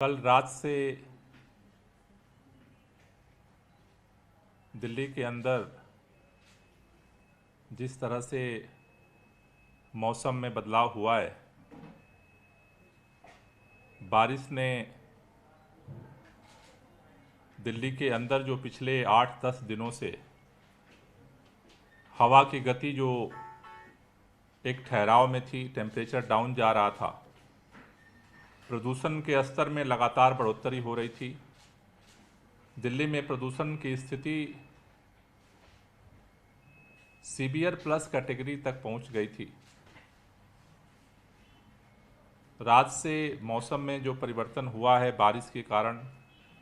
कल रात से दिल्ली के अंदर जिस तरह से मौसम में बदलाव हुआ है, बारिश ने दिल्ली के अंदर जो पिछले 8-10 दिनों से हवा की गति जो एक ठहराव में थी, टेम्परेचर डाउन जा रहा था, प्रदूषण के स्तर में लगातार बढ़ोतरी हो रही थी। दिल्ली में प्रदूषण की स्थिति सीवियर प्लस कैटेगरी तक पहुंच गई थी। रात से मौसम में जो परिवर्तन हुआ है, बारिश के कारण,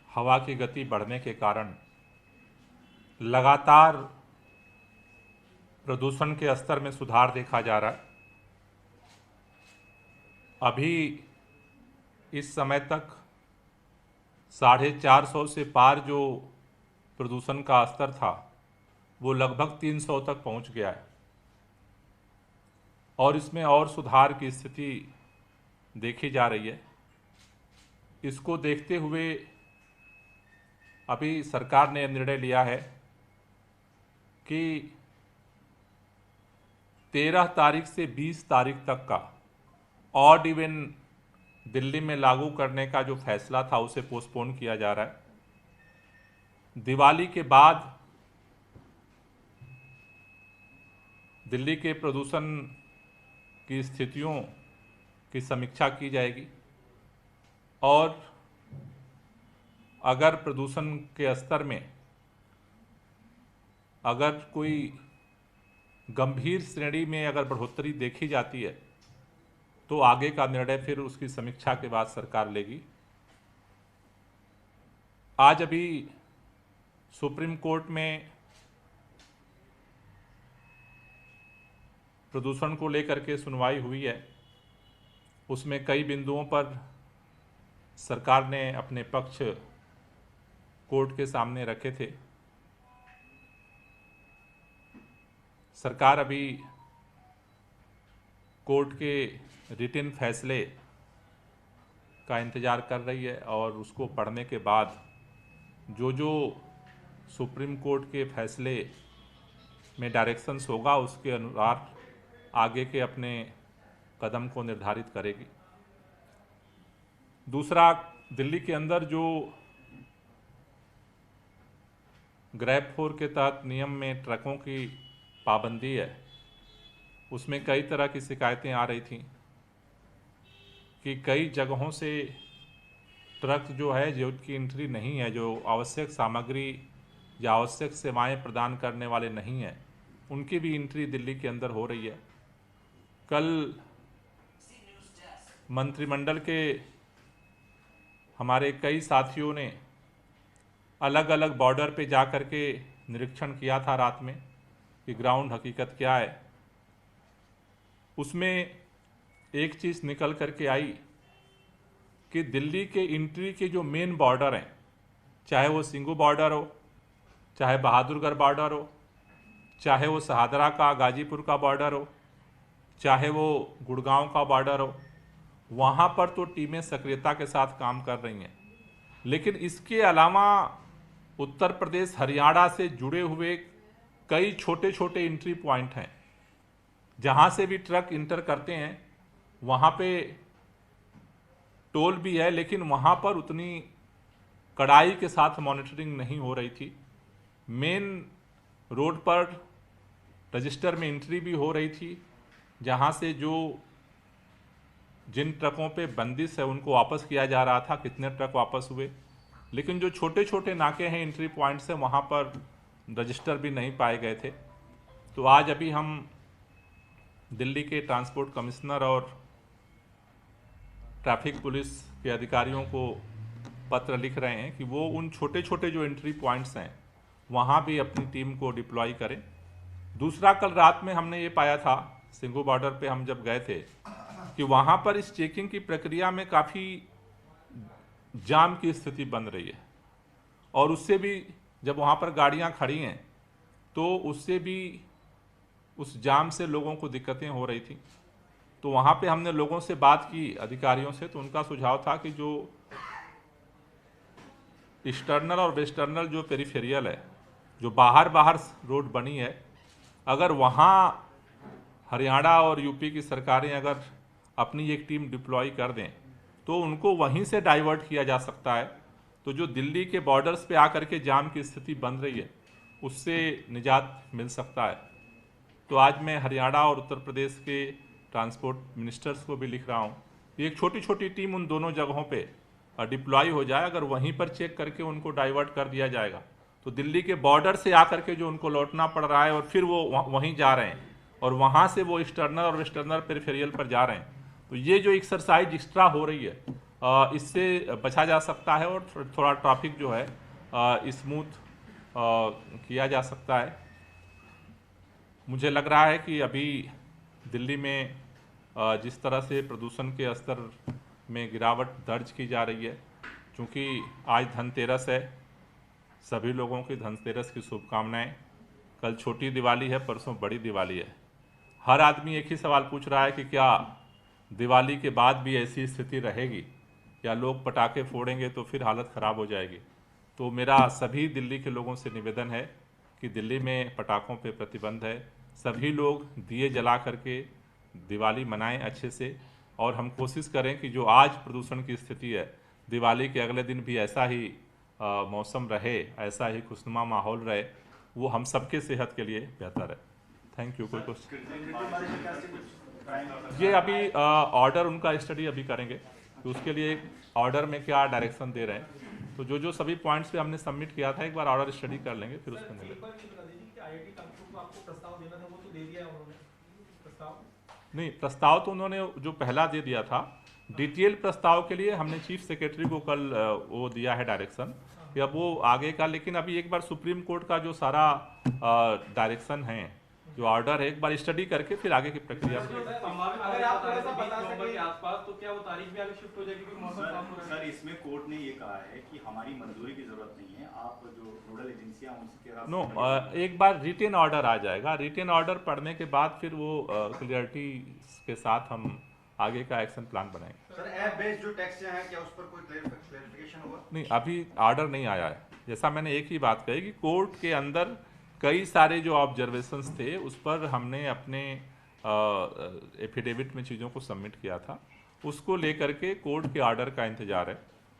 हवा की गति बढ़ने के कारण लगातार प्रदूषण के स्तर में सुधार देखा जा रहा है। अभी इस समय तक 450 से पार जो प्रदूषण का स्तर था वो लगभग 300 तक पहुंच गया है और इसमें और सुधार की स्थिति देखी जा रही है। इसको देखते हुए अभी सरकार ने निर्णय लिया है कि 13 तारीख से 20 तारीख तक का ऑड इवन दिल्ली में लागू करने का जो फैसला था उसे पोस्टपोन किया जा रहा है। दिवाली के बाद दिल्ली के प्रदूषण की स्थितियों की समीक्षा की जाएगी और अगर प्रदूषण के स्तर में अगर कोई गंभीर श्रेणी में अगर बढ़ोतरी देखी जाती है तो आगे का निर्णय फिर उसकी समीक्षा के बाद सरकार लेगी। आज अभी सुप्रीम कोर्ट में प्रदूषण को लेकर के सुनवाई हुई है। उसमें कई बिंदुओं पर सरकार ने अपने पक्ष कोर्ट के सामने रखे थे। सरकार अभी कोर्ट के रिटन फैसले का इंतज़ार कर रही है और उसको पढ़ने के बाद जो जो सुप्रीम कोर्ट के फैसले में डायरेक्शंस होगा उसके अनुसार आगे के अपने कदम को निर्धारित करेगी। दूसरा, दिल्ली के अंदर जो ग्रैब 4 के तहत नियम में ट्रकों की पाबंदी है, उसमें कई तरह की शिकायतें आ रही थीं कि कई जगहों से ट्रक जो है जो उनकी एंट्री नहीं है, जो आवश्यक सामग्री या आवश्यक सेवाएं प्रदान करने वाले नहीं हैं, उनकी भी एंट्री दिल्ली के अंदर हो रही है। कल मंत्रिमंडल के हमारे कई साथियों ने अलग अलग बॉर्डर पे जा कर के निरीक्षण किया था रात में कि ग्राउंड हकीकत क्या है। उसमें एक चीज़ निकल कर के आई कि दिल्ली के एंट्री के जो मेन बॉर्डर हैं, चाहे वो सिंगू बॉर्डर हो, चाहे बहादुरगढ़ बॉर्डर हो, चाहे वो शहादरा का गाजीपुर का बॉर्डर हो, चाहे वो गुड़गांव का बॉर्डर हो, वहाँ पर तो टीमें सक्रियता के साथ काम कर रही हैं। लेकिन इसके अलावा उत्तर प्रदेश हरियाणा से जुड़े हुए कई छोटे छोटे एंट्री पॉइंट हैं, जहाँ से भी ट्रक इंटर करते हैं वहाँ पे टोल भी है, लेकिन वहाँ पर उतनी कड़ाई के साथ मॉनिटरिंग नहीं हो रही थी। मेन रोड पर रजिस्टर में एंट्री भी हो रही थी, जहाँ से जो जिन ट्रकों पे बंदिश है उनको वापस किया जा रहा था, कितने ट्रक वापस हुए। लेकिन जो छोटे छोटे नाके हैं, एंट्री पॉइंट्स हैं, वहाँ पर रजिस्टर भी नहीं पाए गए थे। तो आज अभी हम दिल्ली के ट्रांसपोर्ट कमिश्नर और ट्रैफिक पुलिस के अधिकारियों को पत्र लिख रहे हैं कि वो उन छोटे छोटे जो एंट्री पॉइंट्स हैं वहाँ भी अपनी टीम को डिप्लॉय करें। दूसरा, कल रात में हमने ये पाया था, सिंगू बॉर्डर पे हम जब गए थे, कि वहाँ पर इस चेकिंग की प्रक्रिया में काफ़ी जाम की स्थिति बन रही है और उससे भी जब वहाँ पर गाड़ियाँ खड़ी हैं तो उससे भी उस जाम से लोगों को दिक्कतें हो रही थी। तो वहाँ पे हमने लोगों से बात की, अधिकारियों से, तो उनका सुझाव था कि जो ईस्टर्नल और वेस्टर्नल जो पेरिफेरियल है, जो बाहर बाहर रोड बनी है, अगर वहाँ हरियाणा और यूपी की सरकारें अगर अपनी एक टीम डिप्लॉय कर दें तो उनको वहीं से डाइवर्ट किया जा सकता है। तो जो दिल्ली के बॉर्डर्स पे आकर के जाम की स्थिति बन रही है उससे निजात मिल सकता है। तो आज मैं हरियाणा और उत्तर प्रदेश के ट्रांसपोर्ट मिनिस्टर्स को भी लिख रहा हूँ, एक छोटी छोटी टीम उन दोनों जगहों पे डिप्लॉय हो जाए। अगर वहीं पर चेक करके उनको डाइवर्ट कर दिया जाएगा तो दिल्ली के बॉर्डर से आकर के जो उनको लौटना पड़ रहा है और फिर वो वहीं जा रहे हैं और वहाँ से वो ईस्टर्नल और वेस्टर्नल पेरिफेरियल पर जा रहे हैं, तो ये जो एक्सरसाइज एक्स्ट्रा हो रही है इससे बचा जा सकता है और थोड़ा ट्रैफिक जो है स्मूथ किया जा सकता है। मुझे लग रहा है कि अभी दिल्ली में जिस तरह से प्रदूषण के स्तर में गिरावट दर्ज की जा रही है, क्योंकि आज धनतेरस है, सभी लोगों की धनतेरस की शुभकामनाएं। कल छोटी दिवाली है, परसों बड़ी दिवाली है। हर आदमी एक ही सवाल पूछ रहा है कि क्या दिवाली के बाद भी ऐसी स्थिति रहेगी या लोग पटाखे फोड़ेंगे तो फिर हालत ख़राब हो जाएगी। तो मेरा सभी दिल्ली के लोगों से निवेदन है कि दिल्ली में पटाखों पे प्रतिबंध है, सभी लोग दिए जला करके दिवाली मनाएं अच्छे से, और हम कोशिश करें कि जो आज प्रदूषण की स्थिति है दिवाली के अगले दिन भी ऐसा ही मौसम रहे, ऐसा ही खुशनुमा माहौल रहे, वो हम सबके सेहत के लिए बेहतर है। Thank you. कोई क्वेश्चन? ये अभी ऑर्डर उनका स्टडी अभी करेंगे, तो उसके लिए ऑर्डर में क्या डायरेक्शन दे रहे हैं, तो जो सभी पॉइंट्स पे हमने सबमिट किया था एक बार ऑर्डर स्टडी कर लेंगे फिर उसमें मिलेगा। नहीं, प्रस्ताव तो उन्होंने जो पहला दे दिया था, डिटेल प्रस्ताव के लिए हमने चीफ सेक्रेटरी को कल वो दिया है डायरेक्शन कि अब वो आगे का, लेकिन अभी एक बार सुप्रीम कोर्ट का जो सारा डायरेक्शन है, जो ऑर्डर है, एक बार स्टडी करके फिर आगे की प्रक्रिया। अगर आप थोड़ा सा बता सकें के आसपास तो क्या वो तारीख भी आगे शिफ्ट हो जाएगी क्योंकि मौसम साफ हो रहा है? सर, इसमें कोर्ट ने ये कहा है कि हमारी मंजूरी की जरूरत नहीं है, आप जो नोडल एजेंसियां उनके नो, एक बार रिटेन ऑर्डर आ जाएगा, रिटेन ऑर्डर पढ़ने के बाद फिर वो क्लियरिटी के साथ हम आगे का एक्शन प्लान बनाएंगे। सर, ऐप बेस्ड जो टैक्स हैं क्या उस पर कोई क्लैरिफिकेशन होगा? नहीं, अभी ऑर्डर नहीं आया है। जैसा मैंने एक ही बात कही कि कोर्ट के अंदर कई सारे जो ऑब्जर्वेशंस थे उस पर हमने अपने एफिडेविट में चीज़ों को सबमिट किया था, उसको लेकर के कोर्ट के ऑर्डर का इंतजार है।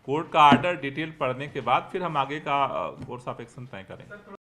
कोर्ट का ऑर्डर डिटेल पढ़ने के बाद फिर हम आगे का कोर्स ऑफ एक्शन तय करेंगे।